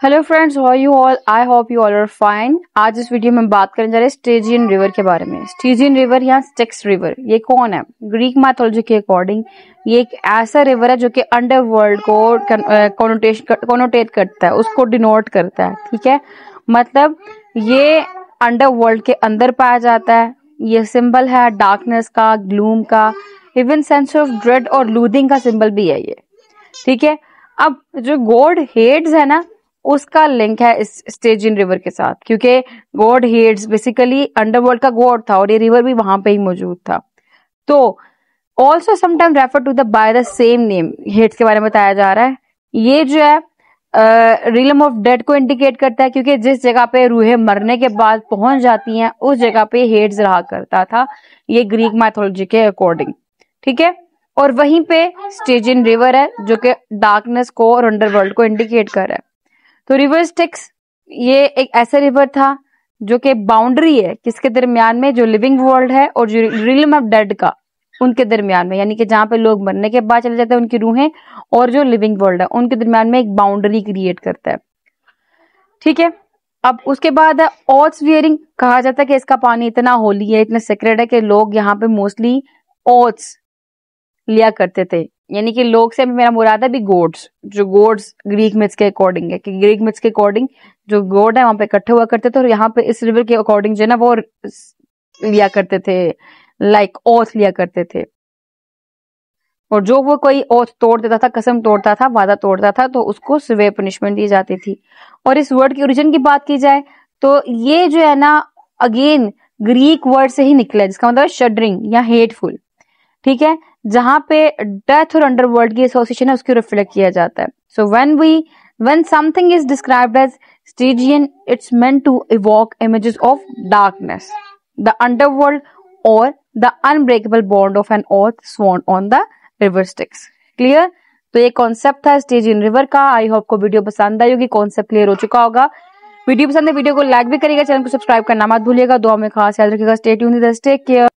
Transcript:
Hello friends, how you all. I hope you all are fine. आज इस video में बात करने जा रहे हैं स्टेजियन रिवर के बारे में। स्टेजियन रिवर या स्टिक्स रिवर, ये कौन है? ग्रीक मैथोलॉजी के अकॉर्डिंग ये एक ऐसा रिवर है जो कि अंडरवर्ल्ड को कॉनोटेट करता है, उसको डिनोट करता है। ठीक है, मतलब ये अंडरवर्ल्ड के अंदर पाया जाता है। ये सिंबल है डार्कनेस का, ग्लूम का, इवन सेंस ऑफ ड्रेड और लूदिंग का सिंबल भी है ये। ठीक है, अब जो गॉड हेड्स है ना, उसका लिंक है इस स्टेजियन रिवर के साथ, क्योंकि गॉड हेड्स बेसिकली अंडरवर्ल्ड का गॉड था और ये रिवर भी वहां पे ही मौजूद था। तो also sometime refer to the by the same name, heads के बारे में बताया जा रहा है। ये जो है रिलम ऑफ डेड को इंडिकेट करता है, क्योंकि जिस जगह पे रूहें मरने के बाद पहुंच जाती हैं उस जगह पे हेड्स रहा करता था, ये ग्रीक मैथोलॉजी के अकॉर्डिंग। ठीक है, और वहीं पे स्टेजियन रिवर है जो कि डार्कनेस को और अंडरवर्ल्ड को इंडिकेट कर रहा है। तो रिवर स्टिक्स ये एक ऐसा रिवर था जो कि बाउंड्री है किसके दरमियान में, जो लिविंग वर्ल्ड है और जो रिलम ऑफ डेड का, उनके दरमियान में, यानी कि जहां पे लोग मरने के बाद चले जाते हैं उनकी रूहें, और जो लिविंग वर्ल्ड है उनके दरमियान में एक बाउंड्री क्रिएट करता है। ठीक है, अब उसके बाद है ओथ्स वियरिंग। कहा जाता है कि इसका पानी इतना होली है, इतना सेक्रेट है कि लोग यहाँ पे मोस्टली ओथ्स लिया करते थे। यानी कि लोग से मेरा मुराद है भी गोड्स, जो गोड्स ग्रीक मिथ्स के अकॉर्डिंग है, कि ग्रीक मिथ्स के अकॉर्डिंग जो गॉड है वहां पे इकट्ठे हुआ करते थे और यहाँ पे इस रिवर के अकॉर्डिंग जो है ना वो लिया करते थे, लाइक ओथ लिया करते थे। और जो वो कोई ओथ तोड़ देता था, कसम तोड़ता था, वादा तोड़ता था, तो उसको सिवियर पनिशमेंट दी जाती थी। और इस वर्ड की ओरिजिन की बात की जाए तो ये जो है ना अगेन ग्रीक वर्ड से ही निकला है, जिसका मतलब शडरिंग या हेटफुल। ठीक है, जहां पे डेथ और अंडरवर्ल्ड की एसोसिएशन है उसको रिफ्लेक्ट किया जाता है। So when something is described as Stygian, it's meant to evoke images of darkness, the underworld और the unbreakable bond of an oath sworn on the river Styx. Clear? तो ये concept था स्टेजियन river का। I hope को video पसंद आई होगी, concept clear हो चुका होगा। वीडियो पसंद है वीडियो को लाइक भी करिएगा, चैनल को सब्सक्राइब करना मत भूलिएगा। दुआ में खास याद रखिएगा। Stay tuned, take care.